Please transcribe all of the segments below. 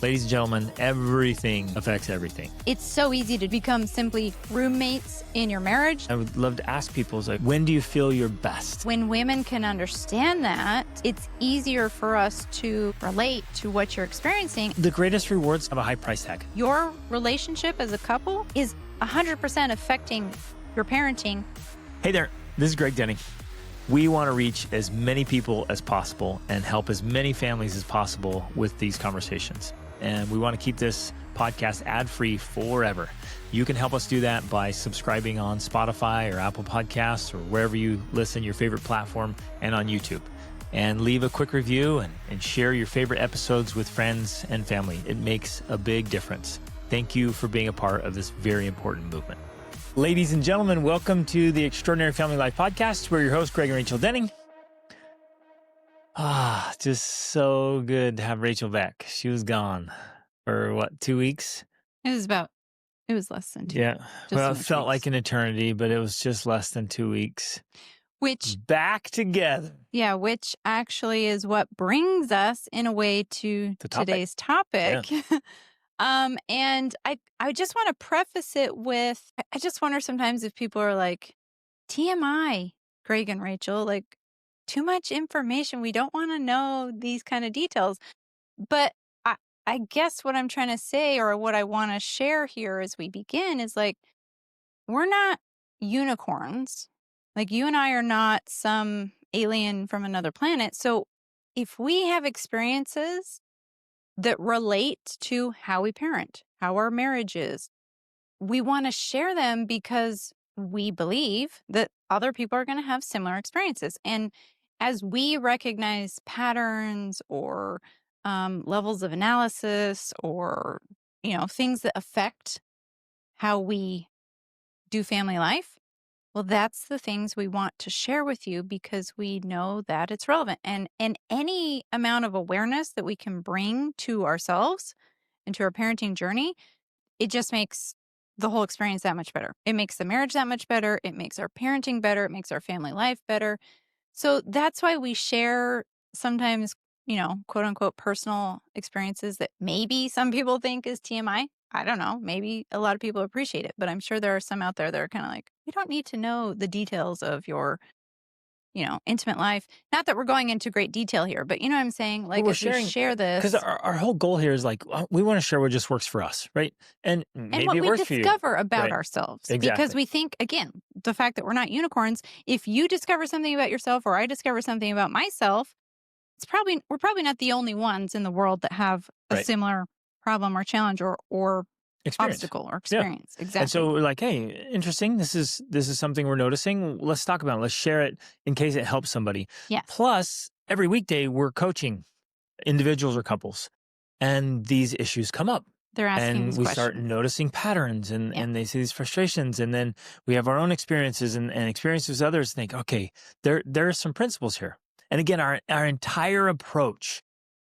Ladies and gentlemen, everything affects everything. It's so easy to become simply roommates in your marriage. I would love to ask people, like, when do you feel your best? When women can understand that, it's easier for us to relate to what you're experiencing. The greatest rewards have a high price tag. Your relationship as a couple is 100% affecting your parenting. Hey there, this is Greg Denning. We want to reach as many people as possible and help as many families as possible with these conversations. And we want to keep this podcast ad-free forever. You can help us do that by subscribing on Spotify or Apple Podcasts or wherever you listen, your favorite platform, and on YouTube. And leave a quick review and share your favorite episodes with friends and family. It makes a big difference. Thank you for being a part of this very important movement. Ladies and gentlemen, welcome to the Extraordinary Family Life Podcast. We're your hosts, Greg and Rachel Denning. Just so good to have Rachel back. She was gone for what, 2 weeks? It was less than 2 Yeah. weeks. Well, it felt like an eternity, but it was just less than 2 weeks. Which back together. Yeah, which actually is what brings us in a way to today's topic. Yeah. And I just want to preface it with, I just wonder sometimes if people are like, TMI, Greg and Rachel, like too much information. We don't want to know these kind of details. But I guess what I'm trying to say, or what I want to share here as we begin, is like, we're not unicorns. Like, you and I are not some alien from another planet. So if we have experiences that relate to how we parent, how our marriage is, we want to share them because we believe that other people are going to have similar experiences. And as we recognize patterns or levels of analysis or, things that affect how we do family life, well, that's the things we want to share with you because we know that it's relevant. And any amount of awareness that we can bring to ourselves and to our parenting journey, it just makes the whole experience that much better. It makes the marriage that much better. It makes our parenting better. It makes our family life better. So that's why we share sometimes, quote unquote, personal experiences that maybe some people think is TMI. I don't know. Maybe a lot of people appreciate it, but I'm sure there are some out there that are kind of like, we don't need to know the details of your, intimate life. Not that we're going into great detail here, but you know what I'm saying? Like, if we share this. Because our whole goal here is like, we want to share what just works for us, right? And maybe what it we works for you. discover about ourselves. Exactly. Because we think, again, the fact that we're not unicorns, if you discover something about yourself or I discover something about myself, we're probably not the only ones in the world that have a similar problem or challenge or obstacle or experience. Yeah. Exactly. And so we're like, hey, interesting. This is something we're noticing. Let's talk about it. Let's share it in case it helps somebody. Yes. Plus, every weekday we're coaching individuals or couples, and these issues come up. They're asking and these we questions. Start noticing patterns and they see these frustrations, and then we have our own experiences and experiences with others. Think, okay, there are some principles here. And again, our entire approach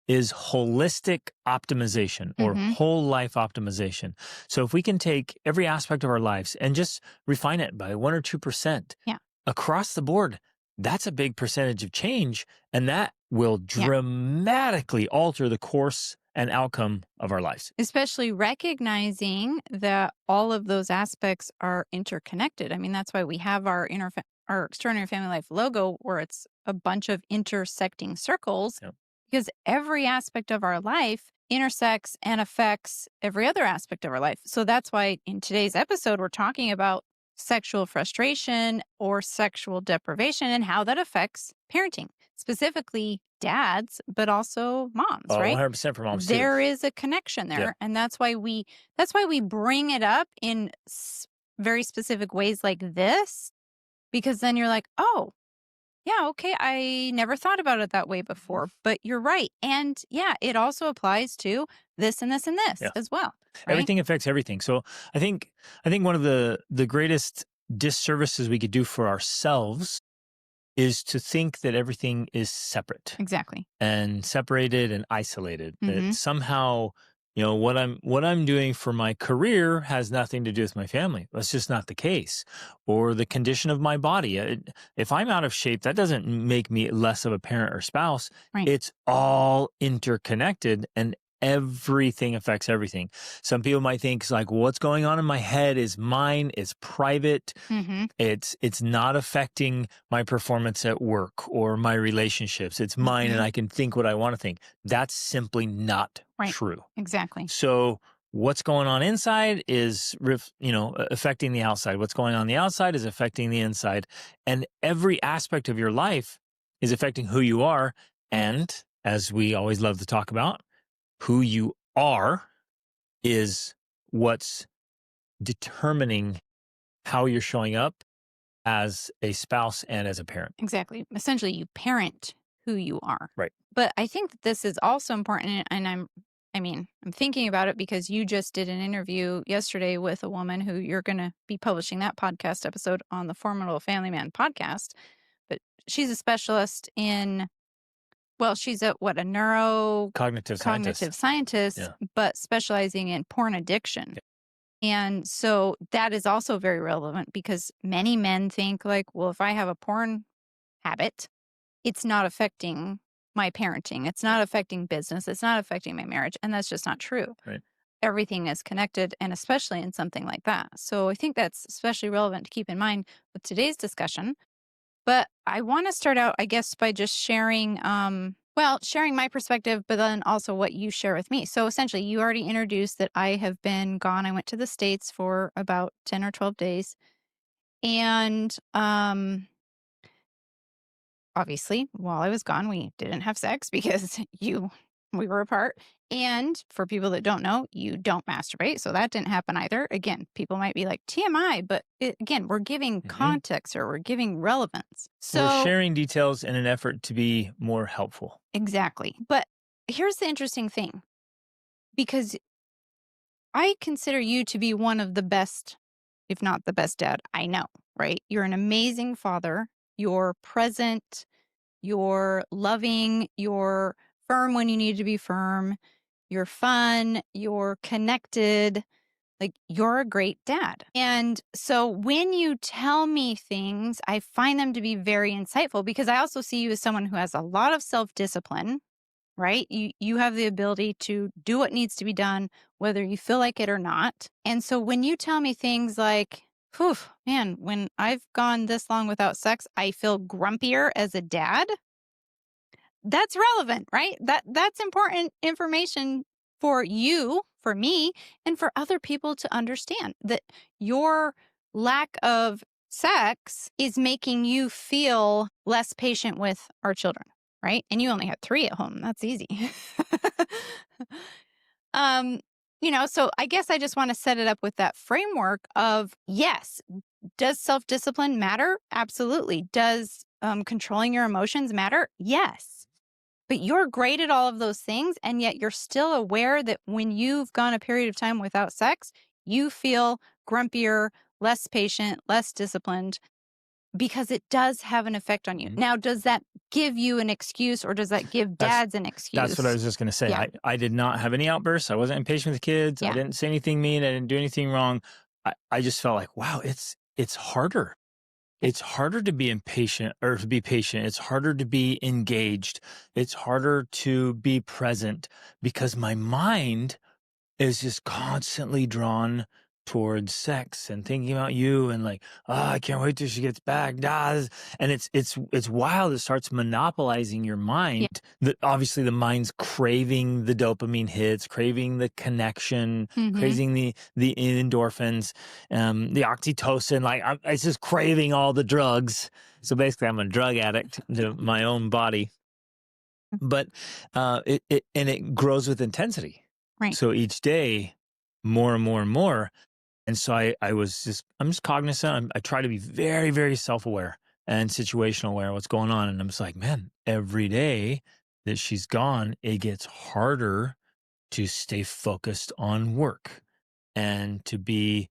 is holistic optimization or whole life optimization. So if we can take every aspect of our lives and just refine it by 1 or 2% across the board, that's a big percentage of change. And that will dramatically alter the course and outcome of our lives. Especially recognizing that all of those aspects are interconnected. I mean, that's why we have our Extraordinary Family Life logo, where it's a bunch of intersecting circles, because every aspect of our life intersects and affects every other aspect of our life. So that's why in today's episode, we're talking about sexual frustration or sexual deprivation and how that affects parenting, specifically dads, but also moms, right? 100% for moms too. There is a connection there. And that's why we bring it up in very specific ways like this, because then you're like, oh, yeah, okay, I never thought about it that way before, but you're right. And it also applies to this and this and this as well. Right? Everything affects everything. So I think one of the greatest disservices we could do for ourselves is to think that everything is separate. Exactly. And separated and isolated. That somehow, what I'm doing for my career has nothing to do with my family. That's just not the case. Or the condition of my body. If I'm out of shape, that doesn't make me less of a parent or spouse. Right. It's all interconnected, and everything affects everything. Some people might think it's like, what's going on in my head is mine, it's private. Mm-hmm. It's not affecting my performance at work or my relationships. It's mine and I can think what I want to think. That's simply not true. Exactly. So what's going on inside is, affecting the outside. What's going on the outside is affecting the inside. And every aspect of your life is affecting who you are. And as we always love to talk about, who you are is what's determining how you're showing up as a spouse and as a parent. Exactly. Essentially, you parent who you are. Right. But I think that this is also important, and I'm thinking about it because you just did an interview yesterday with a woman who you're going to be publishing that podcast episode on the Formidable Family Man podcast. But she's a specialist in, she's a cognitive scientist, but specializing in porn addiction. Yeah. And so that is also very relevant because many men think like, well, if I have a porn habit, it's not affecting my parenting. It's not affecting business. It's not affecting my marriage. And that's just not true. Right. Everything is connected, and especially in something like that. So I think that's especially relevant to keep in mind with today's discussion. But I want to start out, I guess, by just sharing, sharing my perspective, but then also what you share with me. So essentially, you already introduced that I have been gone. I went to the States for about 10 or 12 days. And obviously, while I was gone, we didn't have sex because we were apart. And for people that don't know, you don't masturbate. So that didn't happen either. Again, people might be like TMI, but again, we're giving context or we're giving relevance. So we're sharing details in an effort to be more helpful. Exactly. But here's the interesting thing, because I consider you to be one of the best, if not the best dad I know, right? You're an amazing father. You're present. You're loving. You're firm when you need to be firm. You're fun. You're connected. Like, you're a great dad. And so when you tell me things, I find them to be very insightful because I also see you as someone who has a lot of self-discipline, right? You have the ability to do what needs to be done, whether you feel like it or not. And so when you tell me things like, whew, man, when I've gone this long without sex, I feel grumpier as a dad. That's relevant, right? That's important information for you, for me, and for other people to understand that your lack of sex is making you feel less patient with our children, right? And you only had 3 at home. That's easy. So I guess I just want to set it up with that framework of, yes, does self-discipline matter? Absolutely. Does controlling your emotions matter? Yes. But you're great at all of those things, and yet you're still aware that when you've gone a period of time without sex, you feel grumpier, less patient, less disciplined, because it does have an effect on you. Now, does that give you an excuse, or does that give dads an excuse? That's what I was just going to say. Yeah. I did not have any outbursts. I wasn't impatient with the kids. Yeah. I didn't say anything mean. I didn't do anything wrong. I just felt like, wow, it's harder. It's harder to be impatient or to be patient. It's harder to be engaged. It's harder to be present because my mind is just constantly drawn towards sex and thinking about you and like, I can't wait till she gets back. And it's wild. It starts monopolizing your mind. Yeah. Obviously the mind's craving the dopamine hits, craving the connection, craving the endorphins, the oxytocin. Like it's just craving all the drugs. So basically I'm a drug addict to my own body, but it grows with intensity. Right. So each day more and more and more. And so I'm just cognizant. I try to be very, very self-aware and situational aware of what's going on. And I'm just like, man, every day that she's gone, it gets harder to stay focused on work and to be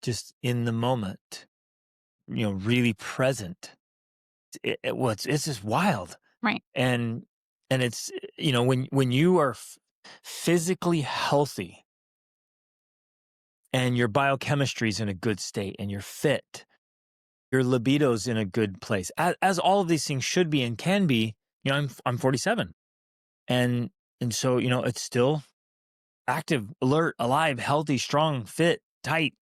just in the moment, really present. It's just wild. Right. And it's, when you are physically healthy, and your biochemistry is in a good state and you're fit, your libido's in a good place, as all of these things should be and can be. I'm 47, and And so, it's still active, alert, alive, healthy, strong, fit, tight,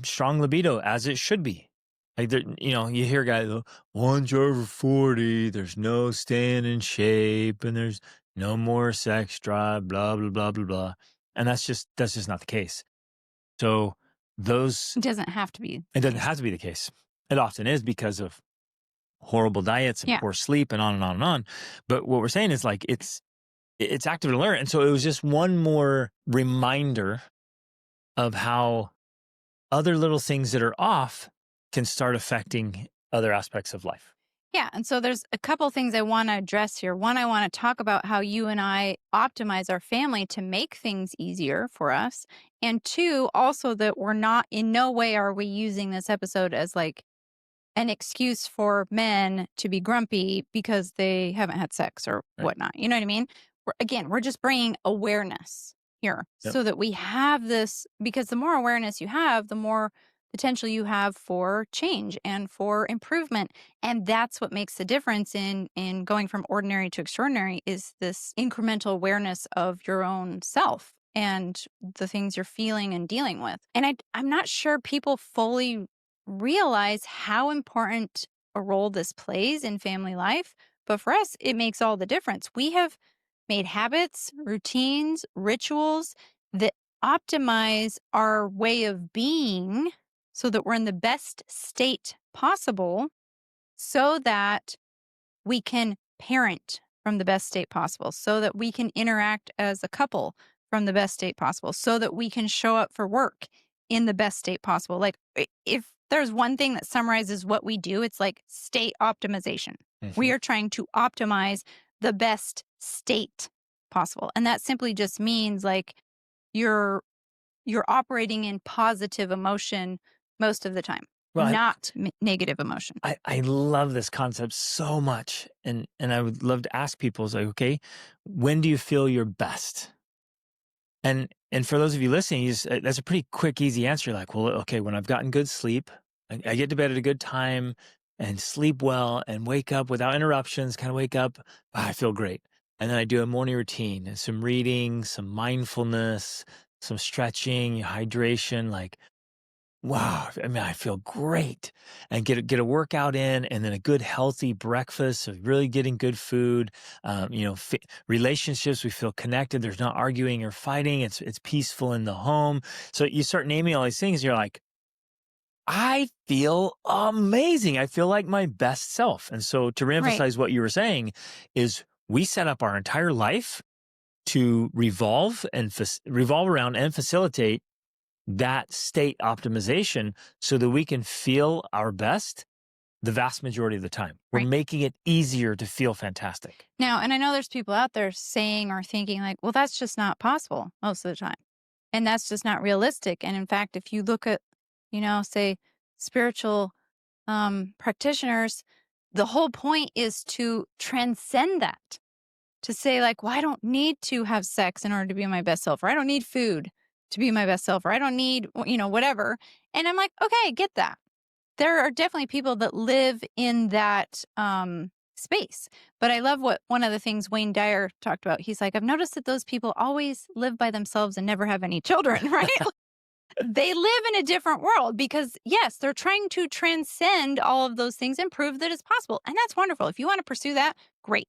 strong libido as it should be. Like, you hear guys go, once you're over 40, there's no staying in shape and there's no more sex drive, blah, blah, blah, blah, blah. And that's just not the case. So It doesn't have to be. It doesn't have to be the case. It often is because of horrible diets and poor sleep and on and on and on. But what we're saying is like, it's active and alert. And so it was just one more reminder of how other little things that are off can start affecting other aspects of life. Yeah. And so there's a couple things I want to address here. One, I want to talk about how you and I optimize our family to make things easier for us. And two, also that we're not, in no way are we using this episode as like an excuse for men to be grumpy because they haven't had sex or whatnot. You know what I mean? We're just bringing awareness here so that we have this, because the more awareness you have, the more potential you have for change and for improvement. And that's what makes the difference in going from ordinary to extraordinary, is this incremental awareness of your own self and the things you're feeling and dealing with. And I'm not sure people fully realize how important a role this plays in family life. But for us, it makes all the difference. We have made habits, routines, rituals that optimize our way of being so that we're in the best state possible, so that we can parent from the best state possible, so that we can interact as a couple from the best state possible, so that we can show up for work in the best state possible. Like, if there's one thing that summarizes what we do, it's like state optimization. Mm-hmm. We are trying to optimize the best state possible. And that simply just means like you're operating in positive emotion most of the time, not negative emotion. I love this concept so much. And I would love to ask people, it's like, okay, when do you feel your best? And for those of you listening, that's a pretty quick, easy answer. Like, well, okay, when I've gotten good sleep, I get to bed at a good time and sleep well and wake up without interruptions, kind of wake up, I feel great. And then I do a morning routine and some reading, some mindfulness, some stretching, hydration, like, wow, I mean, I feel great. And get a workout in, and then a good healthy breakfast, so really getting good food. Relationships, we feel connected. There's not arguing or fighting. It's peaceful in the home. So you start naming all these things, and you're like, I feel amazing. I feel like my best self. And so to reemphasize what you were saying is, we set up our entire life to revolve around and facilitate that state optimization so that we can feel our best the vast majority of the time. We're making it easier to feel fantastic. Now, and I know there's people out there saying or thinking like, well, that's just not possible most of the time. And that's just not realistic. And in fact, if you look at, say spiritual practitioners, the whole point is to transcend that, to say like, well, I don't need to have sex in order to be my best self, or I don't need food to be my best self, or I don't need, whatever. And I'm like, okay, I get that. There are definitely people that live in that space. But I love what one of the things Wayne Dyer talked about. He's like, I've noticed that those people always live by themselves and never have any children, right? They live in a different world because, yes, they're trying to transcend all of those things and prove that it's possible. And that's wonderful. If you want to pursue that, great.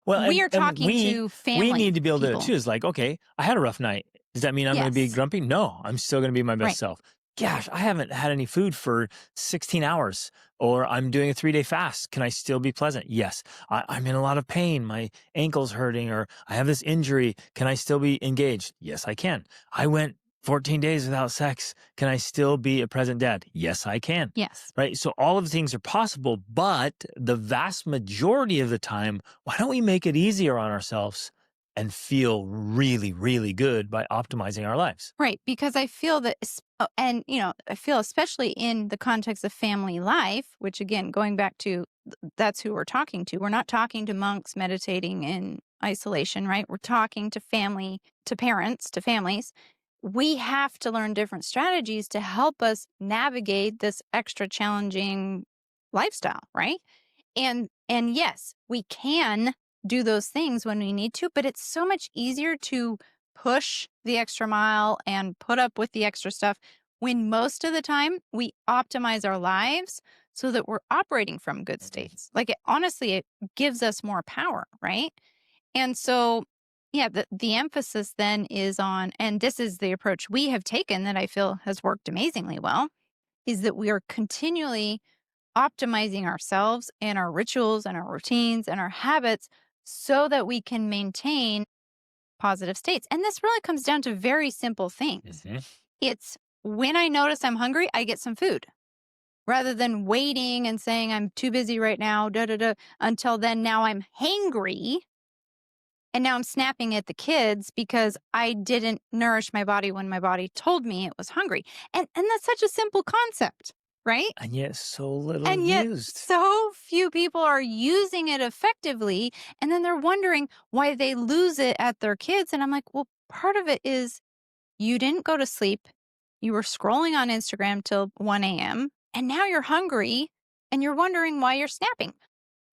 Well, we are talking to family. We need to be able people. to choose like, okay, I had a rough night. Does that mean I'm going to be grumpy? No, I'm still going to be my best self. Gosh, I haven't had any food for 16 hours, or I'm doing a 3-day fast. Can I still be pleasant? Yes. I'm in a lot of pain. My ankle's hurting, or I have this injury. Can I still be engaged? Yes, I can. I went 14 days without sex. Can I still be a present dad? Yes, I can. Yes. Right. So all of the things are possible, but the vast majority of the time, why don't we make it easier on ourselves and feel really, really good by optimizing our lives? Right. Because I feel that, and, I feel especially in the context of family life, which again, going back to, that's who we're talking to. We're not talking to monks meditating in isolation, right? We're talking to family, to parents, to families. We have to learn different strategies to help us navigate this extra challenging lifestyle, right? And yes, we can do those things when we need to, but it's so much easier to push the extra mile and put up with the extra stuff when most of the time we optimize our lives so that we're operating from good states. Like honestly, it gives us more power, right? And so, yeah, the emphasis then is on, and this is the approach we have taken that I feel has worked amazingly well, is that we are continually optimizing ourselves and our rituals and our routines and our habits so that we can maintain positive states. And this really comes down to very simple things. It's when I notice I'm hungry, I get some food rather than waiting and saying I'm too busy right now, until then. Now I'm hangry. And now I'm snapping at the kids because I didn't nourish my body when my body told me it was hungry. And that's such a simple concept, right? And yet so little and yet used. So few people are using it effectively. And then they're wondering why they lose it at their kids. And I'm like, well, part of it is you didn't go to sleep. You were scrolling on Instagram till 1 a.m. And now you're hungry and you're wondering why you're snapping.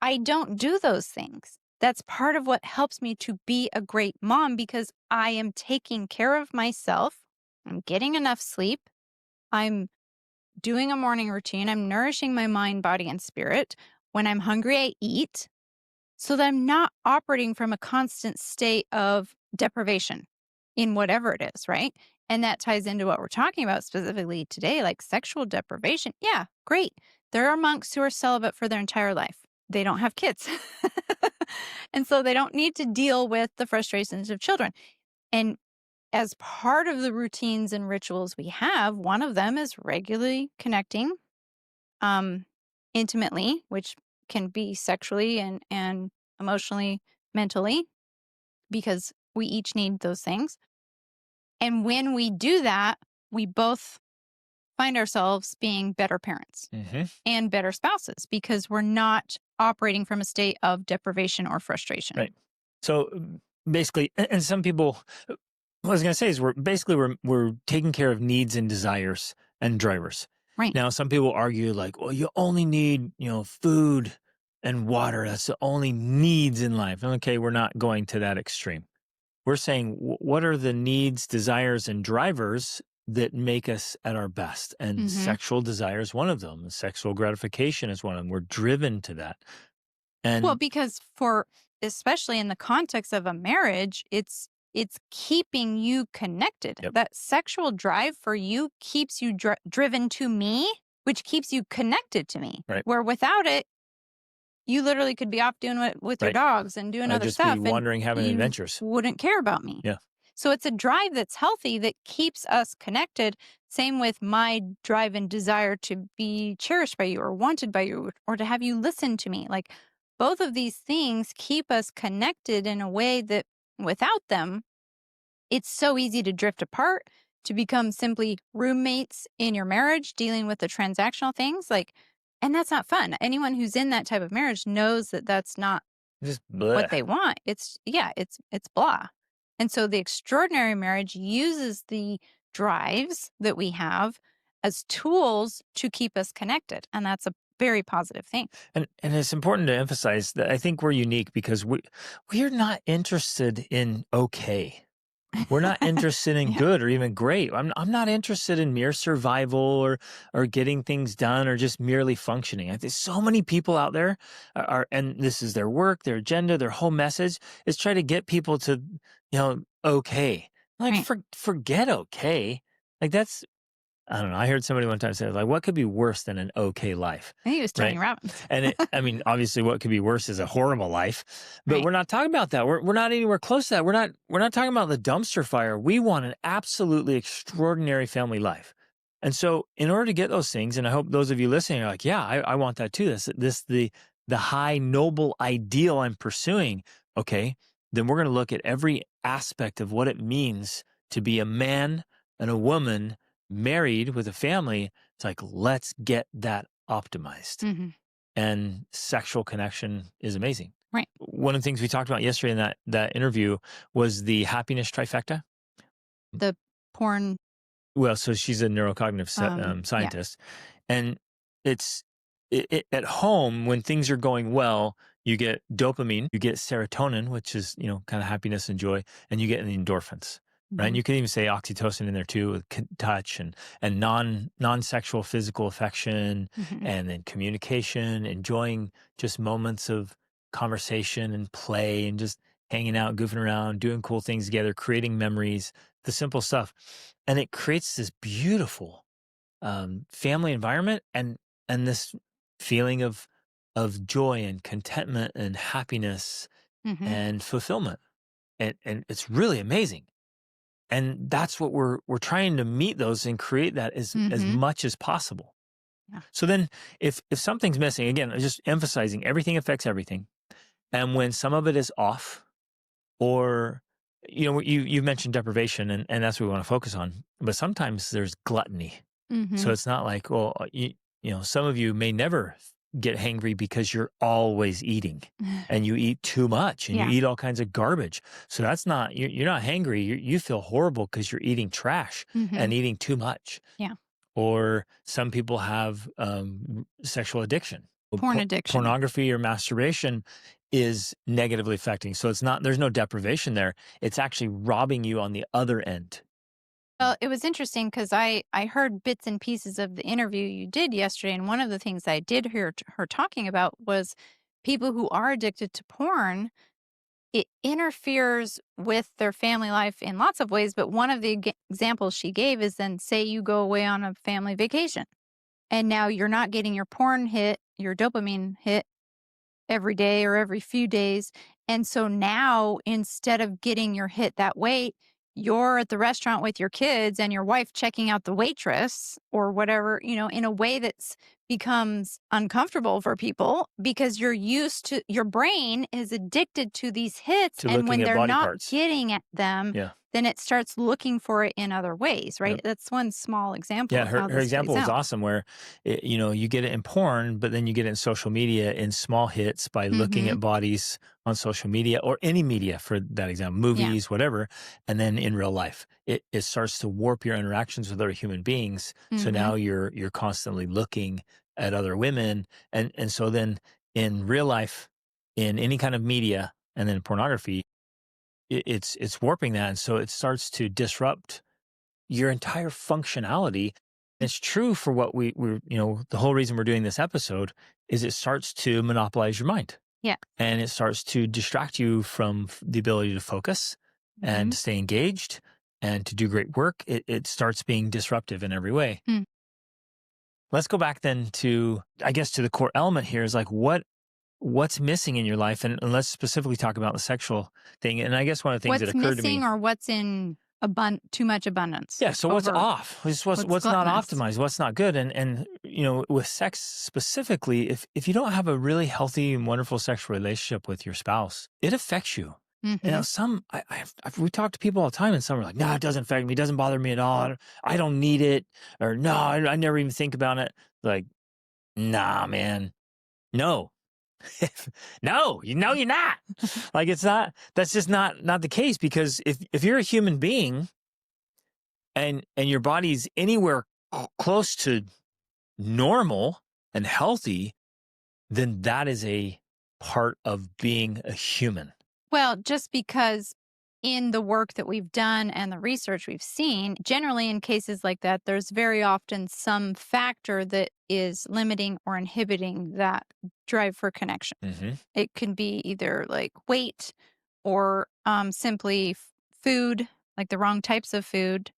I don't do those things. That's part of what helps me to be a great mom because I am taking care of myself. I'm getting enough sleep. I'm doing a morning routine. I'm nourishing my mind, body, and spirit. When I'm hungry, I eat so that I'm not operating from a constant state of deprivation in whatever it is, right? And that ties into what we're talking about specifically today, like sexual deprivation. Yeah, great. There are monks who are celibate for their entire life. They don't have kids. And so they don't need to deal with the frustrations of children. And as part of the routines and rituals we have, one of them is regularly connecting intimately, which can be sexually and emotionally, mentally, because we each need those things. And when we do that, we both find ourselves being better parents and better spouses because we're not operating from a state of deprivation or frustration. Right. So basically, and some people, what I was going to say is we're taking care of needs and desires and drivers. Right. Now, some people argue like, well, you only need, food and water. That's the only needs in life. Okay, we're not going to that extreme. We're saying, what are the needs, desires, and drivers that make us at our best? And sexual desire is one of them. Sexual gratification is one of them. We're driven to that. And well, because especially in the context of a marriage, it's keeping you connected. Yep. That sexual drive for you keeps you driven to me, which keeps you connected to me. Right. Where without it, you literally could be off doing it with your dogs and doing other stuff. Just be wandering, having adventures. Wouldn't care about me. Yeah. So it's a drive that's healthy that keeps us connected. Same with my drive and desire to be cherished by you or wanted by you or to have you listen to me. Like both of these things keep us connected in a way that without them, it's so easy to drift apart, to become simply roommates in your marriage, dealing with the transactional things. And that's not fun. Anyone who's in that type of marriage knows that that's not just what they want. It's blah. And so the extraordinary marriage uses the drives that we have as tools to keep us connected. And that's a very positive thing. And it's important to emphasize that I think we're unique because we're not interested in okay. We're not interested in good or even great. I'm not interested in mere survival or getting things done or just merely functioning. I think so many people out there are, and this is their work, their agenda, their whole message is try to get people to, okay. Like forget okay. Like that's, I don't know. I heard somebody one time say, like, what could be worse than an okay life? I think it was Tony Robbins. And obviously what could be worse is a horrible life, but we're not talking about that. We're not anywhere close to that. We're not talking about the dumpster fire. We want an absolutely extraordinary family life. And so in order to get those things, and I hope those of you listening are like, yeah, I want that too. The high noble ideal I'm pursuing. Okay. Then we're going to look at every aspect of what it means to be a man and a woman married with a family. It's like, let's get that optimized. And sexual connection is amazing. Right. One of the things we talked about yesterday in that interview was the happiness trifecta. The porn. Well, so she's a neurocognitive scientist. And it's at home when things are going well, you get dopamine, you get serotonin, which is, kind of happiness and joy, and you get the endorphins. Right. And you can even say oxytocin in there too, with touch and non-sexual physical affection, and then communication, enjoying just moments of conversation and play and just hanging out, goofing around, doing cool things together, creating memories, the simple stuff. And it creates this beautiful family environment and this feeling of joy and contentment and happiness and fulfillment. And it's really amazing. And that's what we're trying to meet those and create that as much as possible. Yeah. So then if something's missing, again, just emphasizing everything affects everything. And when some of it is off, or, you mentioned deprivation, and that's what we want to focus on. But sometimes there's gluttony. So it's not like, well, some of you may never get hangry because you're always eating and you eat too much and you eat all kinds of garbage. So that's not, you're not hangry. You feel horrible because you're eating trash and eating too much. Yeah. Or some people have sexual addiction. Porn addiction. Pornography or masturbation is negatively affecting. So there's no deprivation there. It's actually robbing you on the other end. Well, it was interesting because I heard bits and pieces of the interview you did yesterday. And one of the things I did hear her talking about was people who are addicted to porn. It interferes with their family life in lots of ways. But one of the examples she gave is then say you go away on a family vacation and now you're not getting your porn hit, your dopamine hit every day or every few days. And so now instead of getting your hit that way, you're at the restaurant with your kids and your wife checking out the waitress or whatever, in a way that's becomes uncomfortable for people because you're used to, your brain is addicted to these hits. And when they're not getting at them, then it starts looking for it in other ways, right? Yep. That's one small example. Yeah, her example was awesome where, you get it in porn, but then you get it in social media in small hits by looking at bodies on social media or any media for that example, movies, whatever. And then in real life, it starts to warp your interactions with other human beings. So now you're constantly looking at other women. And so then in real life, in any kind of media and then pornography, it's warping that. And so it starts to disrupt your entire functionality. It's true for what we're, the whole reason we're doing this episode is it starts to monopolize your mind. Yeah. And it starts to distract you from the ability to focus and stay engaged and to do great work. It starts being disruptive in every way. Let's go back then to the core element here is like what's missing in your life, and let's specifically talk about the sexual thing. And I guess one of the things that occurred to me, what's missing or what's in too much abundance. Yeah. So what's off? What's not optimized? What's not good? And with sex specifically, if you don't have a really healthy and wonderful sexual relationship with your spouse, it affects you. We talk to people all the time, and some are like, "No, it doesn't affect me. It doesn't bother me at all. I don't need it," or "No, I never even think about it." Like, nah, man, no. No, you're not. Like it's not. That's just not the case. Because if you're a human being, and your body's anywhere close to normal and healthy, then that is a part of being a human. Well, just because in the work that we've done and the research we've seen, generally in cases like that, there's very often some factor that is limiting or inhibiting that drive for connection. It can be either like weight or simply food, like the wrong types of food,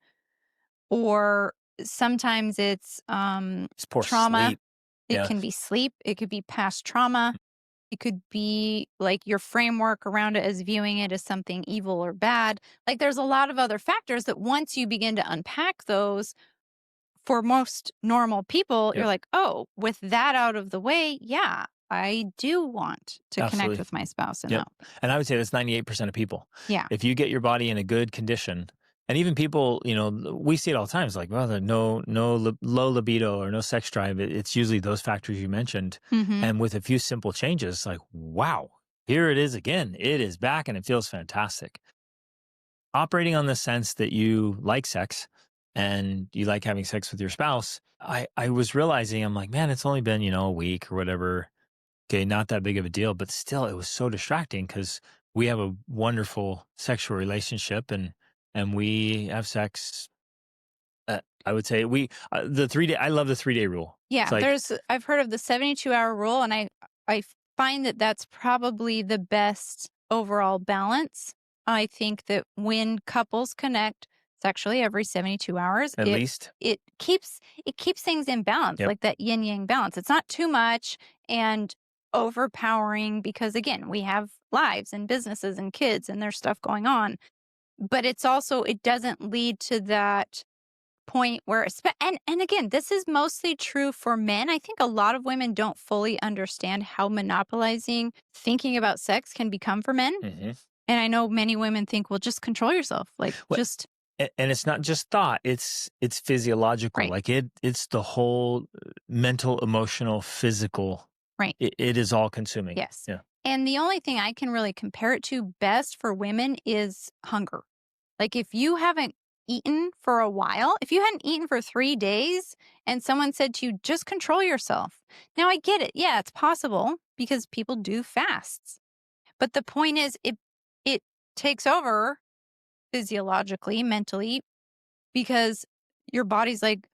or sometimes it's poor trauma. Sleep. It can be sleep. It could be past trauma. It could be like your framework around it as viewing it as something evil or bad. Like there's a lot of other factors that once you begin to unpack those, for most normal people, you're like, oh, with that out of the way, yeah, I do want to connect with my spouse. And I would say that's 98% of people. Yeah. If you get your body in a good condition, and even people, we see it all the time. It's like, well, no low libido or no sex drive. It's usually those factors you mentioned. And with a few simple changes, like, wow, here it is again. It is back and it feels fantastic. Operating on the sense that you like sex and you like having sex with your spouse, I was realizing, I'm like, man, it's only been, a week or whatever. Okay, not that big of a deal, but still it was so distracting because we have a wonderful sexual relationship and we have sex. I would say the 3 day. I love the 3 day rule. It's Yeah, like I've heard of the 72-hour rule, and I find that that's probably the best overall balance. I think that when couples connect sexually every 72 hours, at least. it keeps things in balance, Yep. like that yin yang balance. It's not too much and overpowering because again, we have lives and businesses and kids and there's stuff going on. But it's also it doesn't lead to that point where and again, this is mostly true for men. I think a lot of women don't fully understand how monopolizing thinking about sex can become for men. Mm-hmm. And I know many women think, well, just control yourself. Like just And it's not just thought, it's physiological. right. Like it's the whole mental, emotional, physical. Right. It is all consuming. Yes. Yeah. And the only thing I can really compare it to best for women is hunger. Like if you haven't eaten for a while, if you hadn't eaten for 3 days and someone said to you, just control yourself. Now I get it. Yeah, it's possible because people do fasts. But the point is it takes over physiologically, mentally, because your body's like,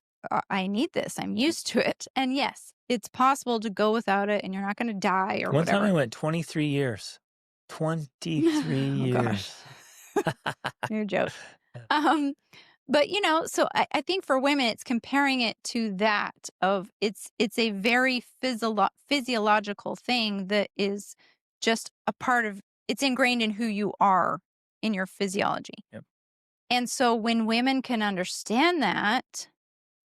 I need this. I'm used to it. And yes, it's possible to go without it and you're not going to die or One whatever. time I went 23 years. 23 Oh, gosh. years. You're a joke. But so I think for women, it's comparing it to that of it's a very physiological thing that is just a part of it's ingrained in who you are in your physiology. Yep. And so when women can understand that,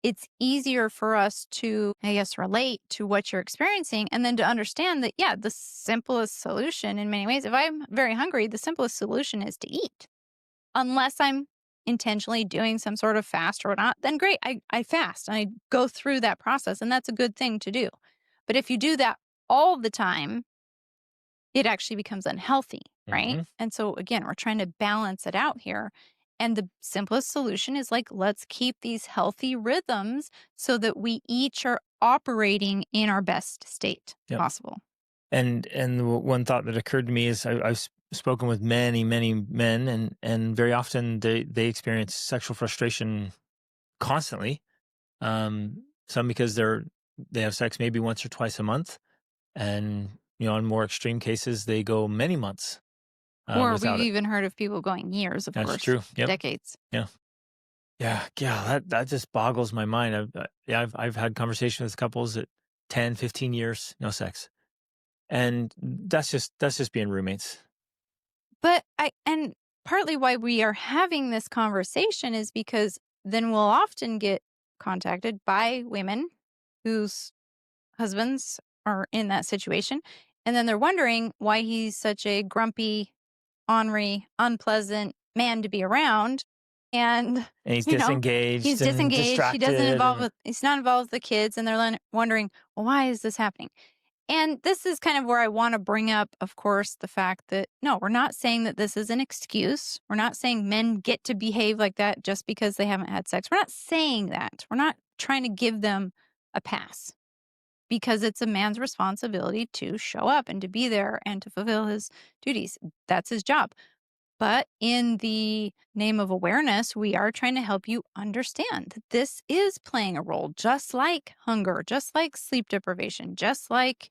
it's easier for us to, I guess, relate to what you're experiencing and then to understand that, yeah, the simplest solution in many ways, if I'm very hungry, the simplest solution is to eat. Unless I'm intentionally doing some sort of fast or not, then great, I fast and I go through that process and that's a good thing to do. But if you do that all the time, it actually becomes unhealthy, right? Mm-hmm. And so again, we're trying to balance it out here. And the simplest solution is like, let's keep these healthy rhythms so that we each are operating in our best state possible. And one thought that occurred to me is I've spoken with many men, and very often they experience sexual frustration constantly. Some because they have sex maybe once or twice a month, and in more extreme cases they go many months. Or we've even heard of people going years, of course. That's true. Yep. Decades. Yeah. That just boggles my mind. I've had conversations with couples at 10, 15 years, no sex. And that's just being roommates. But and partly why we are having this conversation is because then we'll often get contacted by women whose husbands are in that situation. And then they're wondering why he's such a grumpy, ornery, unpleasant man to be around. And he's disengaged. He's disengaged. He doesn't he's not involved with the kids. And they're wondering, well, why is this happening? And this is kind of where I want to bring up, of course, the fact that, no, we're not saying that this is an excuse. We're not saying men get to behave like that just because they haven't had sex. We're not saying that. We're not trying to give them a pass because it's a man's responsibility to show up and to be there and to fulfill his duties. That's his job. But in the name of awareness, we are trying to help you understand that this is playing a role, just like hunger, just like sleep deprivation, just like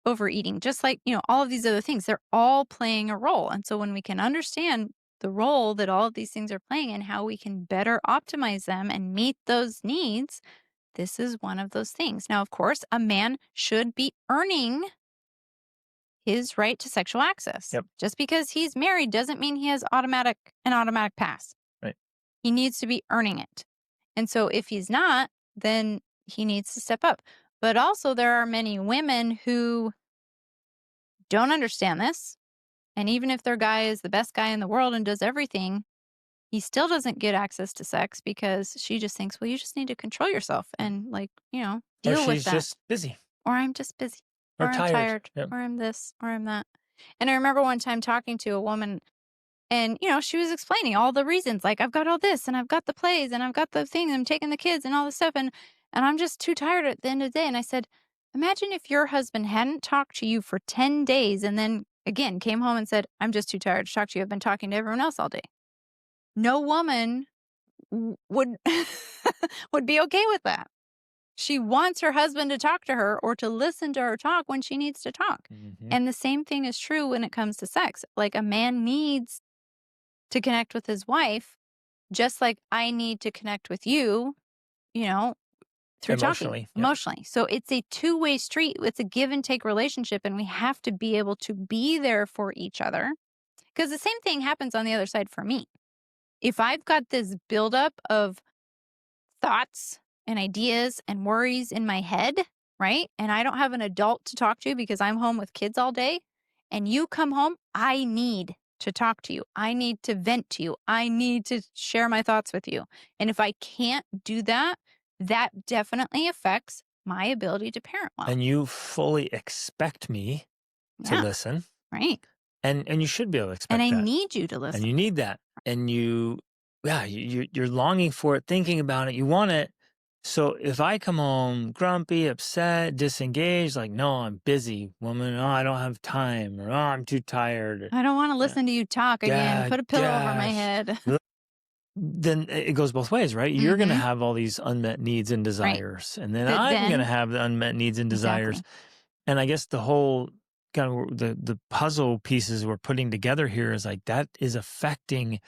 overeating, just like, all of these other things. They're all playing a role. And so when we can understand the role that all of these things are playing and how we can better optimize them and meet those needs, this is one of those things. Now, of course, a man should be earning his right to sexual access. Yep. Just because he's married doesn't mean he has an automatic pass. Right. He needs to be earning it. And so if he's not, then he needs to step up. But also there are many women who don't understand this. And even if their guy is the best guy in the world and does everything, he still doesn't get access to sex because she just thinks, well, you just need to control yourself and deal with that. Or she's just busy. Or I'm just busy. Or I'm tired. tired. Yep. Or I'm this. Or I'm that. And I remember one time talking to a woman and, she was explaining all the reasons. Like, I've got all this and I've got the plays and I've got the thing. I'm taking the kids and all this stuff. And I'm just too tired at the end of the day. And I said, Imagine if your husband hadn't talked to you for 10 days and then again came home and said, I'm just too tired to talk to you. I've been talking to everyone else all day. No woman would would be okay with that. She wants her husband to talk to her or to listen to her talk when she needs to talk. Mm-hmm. And the same thing is true when it comes to sex. Like a man needs to connect with his wife, just like I need to connect with you, through talking emotionally. So it's a two-way street. It's a give and take relationship, and we have to be able to be there for each other because the same thing happens on the other side for me. If I've got this buildup of thoughts and ideas and worries in my head, right? And I don't have an adult to talk to because I'm home with kids all day, and you come home, I need to talk to you. I need to vent to you. I need to share my thoughts with you. And if I can't do that, that definitely affects my ability to parent well. And you fully expect me to listen. Right. And you should be able to expect that. And I need you to listen. And you need that. And you're longing for it, thinking about it. You want it. So if I come home grumpy, upset, disengaged, like, no, I'm busy, woman. Oh, I don't have time. Or, oh, I'm too tired. I don't want to listen to you talk again. Put a pillow over my head. Then it goes both ways, right? You're going to have all these unmet needs and desires. Right. And then I'm going to have the unmet needs and desires. And I guess the whole kind of the puzzle pieces we're putting together here is like that is affecting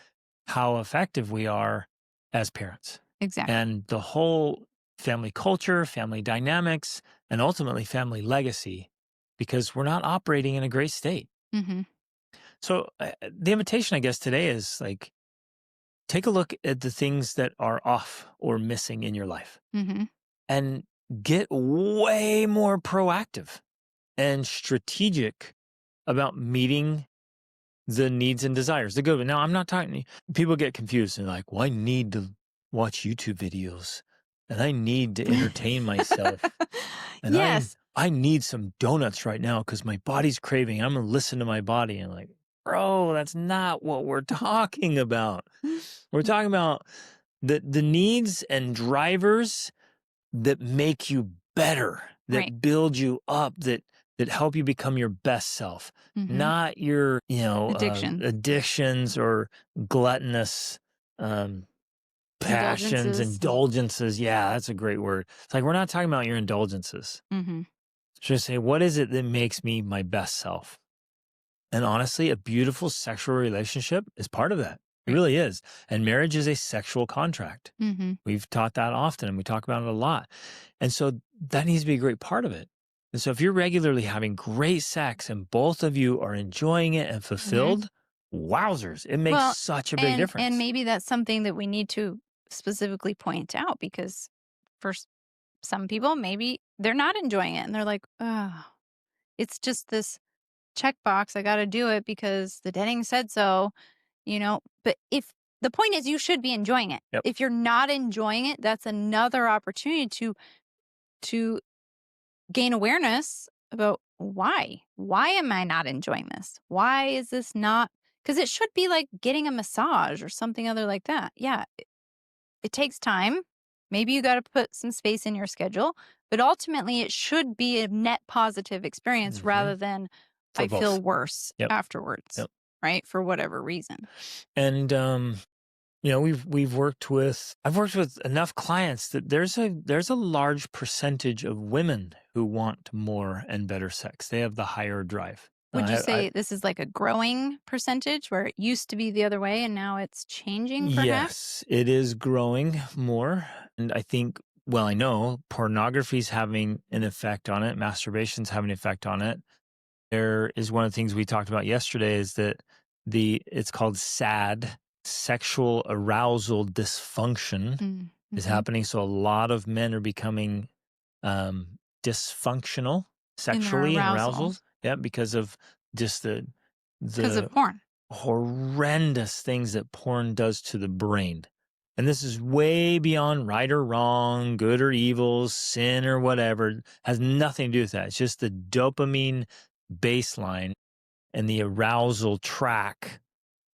how effective we are as parents. Exactly. And the whole family culture, family dynamics, and ultimately family legacy, because we're not operating in a great state. Mm-hmm. So the invitation, I guess, today is like, take a look at the things that are off or missing in your life and get way more proactive and strategic about meeting the needs and desires, the good. Now, I'm not talking, people get confused and like, well, I need to watch YouTube videos and I need to entertain myself. And yes. I need some donuts right now because my body's craving. I'm going to listen to my body. And like, bro, that's not what we're talking about. We're talking about the needs and drivers that make you better, that build you up, that help you become your best self, not your, addictions or gluttonous passions, indulgences. Yeah, that's a great word. It's like, we're not talking about your indulgences. Just say, what is it that makes me my best self? And honestly, a beautiful sexual relationship is part of that. It really is. And marriage is a sexual contract. We've taught that often and we talk about it a lot. And so that needs to be a great part of it. And so if you're regularly having great sex and both of you are enjoying it and fulfilled, wowzers, it makes such a big difference. And maybe that's something that we need to specifically point out because for some people, maybe they're not enjoying it and they're like, oh, it's just this checkbox. I got to do it because the Denning said so, But if the point is, you should be enjoying it. Yep. If you're not enjoying it, that's another opportunity to gain awareness about why. Why am I not enjoying this? Why is this not? Because it should be like getting a massage or something other like that. Yeah, it takes time. Maybe you got to put some space in your schedule, but ultimately it should be a net positive experience rather than I feel worse afterwards, right? For whatever reason. And, I've worked with enough clients that there's a large percentage of women who want more and better sex. They have the higher drive. Would you say this is like a growing percentage where it used to be the other way and now it's changing perhaps? Yes, it is growing more. And I think, I know pornography's having an effect on it. Masturbation's having an effect on it. There is one of the things we talked about yesterday is that it's called SAD, sexual arousal dysfunction is happening. So a lot of men are becoming dysfunctional sexually in arousal. Yeah, because of just because of porn. Horrendous things that porn does to the brain. And this is way beyond right or wrong, good or evil, sin or whatever. It has nothing to do with that. It's just the dopamine baseline and the arousal track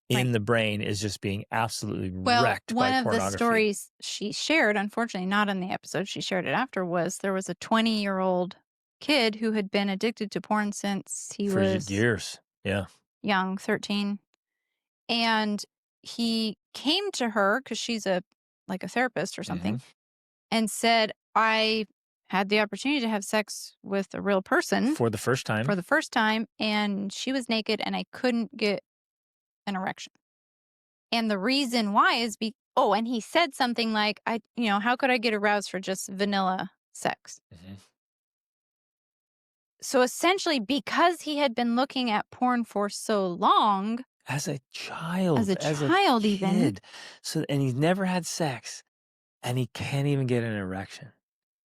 in the brain is just being absolutely wrecked by pornography. One of the stories she shared, unfortunately not in the episode, she shared it after, was there was a 20-year-old kid who had been addicted to porn since he For was years. Yeah. young, 13. And he came to her because she's like a therapist or something and said, I had the opportunity to have sex with a real person For the first time. and she was naked and I couldn't get an erection. And the reason why is and he said something like, how could I get aroused for just vanilla sex? So essentially, because he had been looking at porn for so long, As a child. as a child even. Kid. So, and he's never had sex and he can't even get an erection.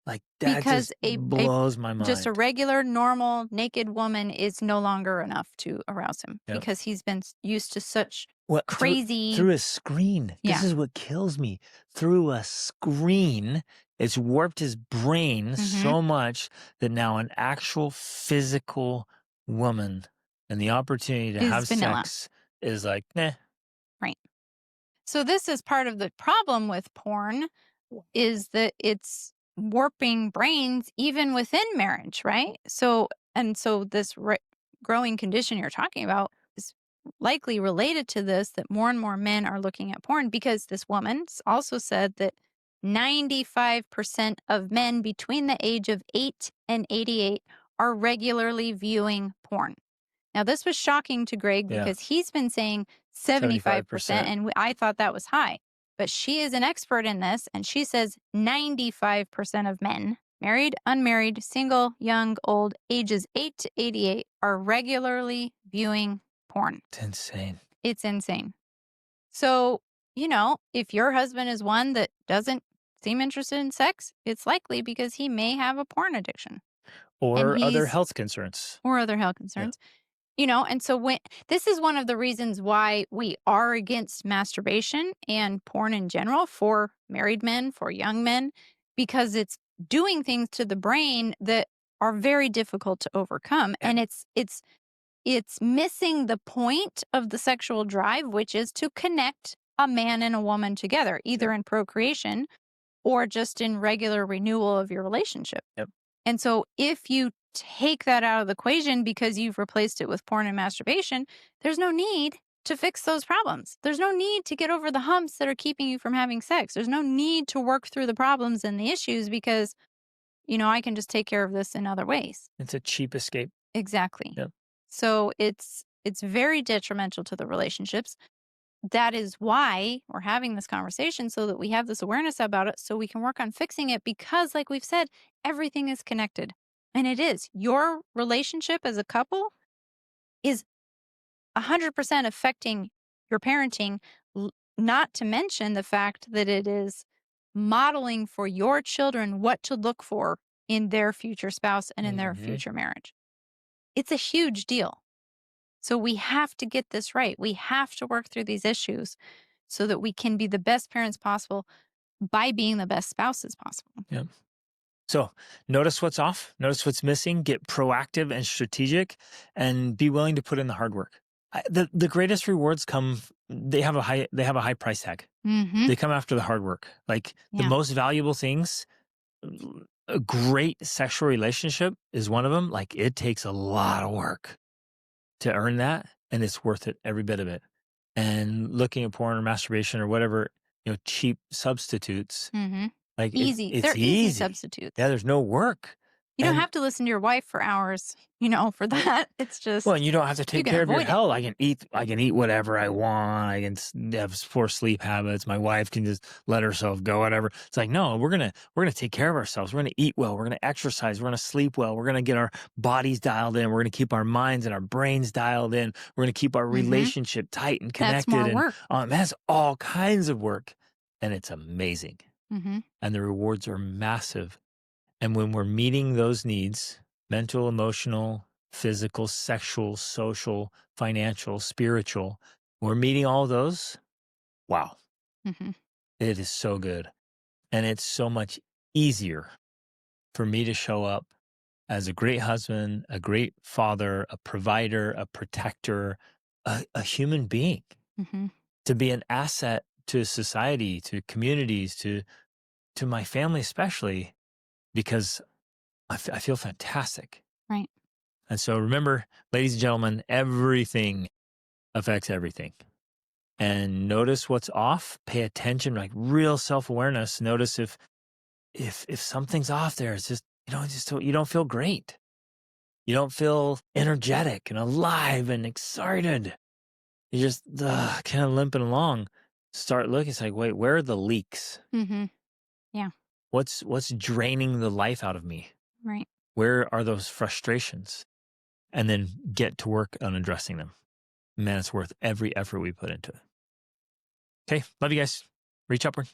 Like, that because just blows my mind. Just a regular, normal, naked woman is no longer enough to arouse him Yep. because he's been used to such Well, crazy. Through a screen. Yeah. This is what kills me. Through a screen, it's warped his brain so much that now an actual physical woman and the opportunity to have vanilla. sex is like, nah. Right. So this is part of the problem with porn is that it's warping brains even within marriage, right? So this growing condition you're talking about is likely related to this, that more and more men are looking at porn, because this woman also said that 95% of men between the age of 8 and 88 are regularly viewing porn. Now, this was shocking to Greg because he's been saying 75%, and I thought that was high. But she is an expert in this, and she says 95% of men, married, unmarried, single, young, old, ages 8 to 88, are regularly viewing porn. It's insane. It's insane. So, if your husband is one that doesn't seem interested in sex, it's likely because he may have a porn addiction. Or other health concerns. Yeah. And so this is one of the reasons why we are against masturbation and porn in general for married men, for young men, because it's doing things to the brain that are very difficult to overcome. Yeah. And it's missing the point of the sexual drive, which is to connect a man and a woman together, either in procreation or just in regular renewal of your relationship. Yep. And so if you take that out of the equation because you've replaced it with porn and masturbation, there's no need to fix those problems. There's no need to get over the humps that are keeping you from having sex. There's no need to work through the problems and the issues because, I can just take care of this in other ways. It's a cheap escape. Exactly. Yep. So it's very detrimental to the relationships. That is why we're having this conversation, so that we have this awareness about it, so we can work on fixing it, because like we've said, everything is connected. And it is. Your relationship as a couple is 100% affecting your parenting, not to mention the fact that it is modeling for your children what to look for in their future spouse and in their future marriage. It's a huge deal. So we have to get this right. We have to work through these issues so that we can be the best parents possible by being the best spouses possible. Yep. So notice what's off, notice what's missing, get proactive and strategic, and be willing to put in the hard work. The greatest rewards they have a high price tag. They come after the hard work. Like the most valuable things, a great sexual relationship is one of them. Like it takes a lot of work to earn that, and it's worth it, every bit of it. And looking at porn or masturbation or whatever, cheap substitutes, like easy. They're easy substitutes. Yeah, there's no work. You don't have to listen to your wife for hours, for that. It's just, well, and you don't have to take care of your health. I can eat whatever I want. I can have poor sleep habits. My wife can just let herself go, whatever. It's like, no, we're gonna take care of ourselves. We're gonna eat well. We're gonna exercise. We're gonna sleep well. We're gonna get our bodies dialed in. We're gonna keep our minds and our brains dialed in. We're gonna keep our relationship tight and connected. That's more work. That's all kinds of work, and it's amazing. And the rewards are massive. And when we're meeting those needs, mental, emotional, physical, sexual, social, financial, spiritual, we're meeting all those. Wow. It is so good. And it's so much easier for me to show up as a great husband, a great father, a provider, a protector, a human being, to be an asset to society, to communities, to my family especially, because I feel fantastic. Right. And so remember, ladies and gentlemen, everything affects everything. And notice what's off. Pay attention, like real self-awareness. Notice if something's off there. It's just, you don't feel great. You don't feel energetic and alive and excited. You're just kind of limping along. Start looking. It's like, wait, where are the leaks? Mm-hmm. Yeah. What's draining the life out of me? Right. Where are those frustrations? And then get to work on addressing them. Man, it's worth every effort we put into it. Okay, love you guys. Reach upward.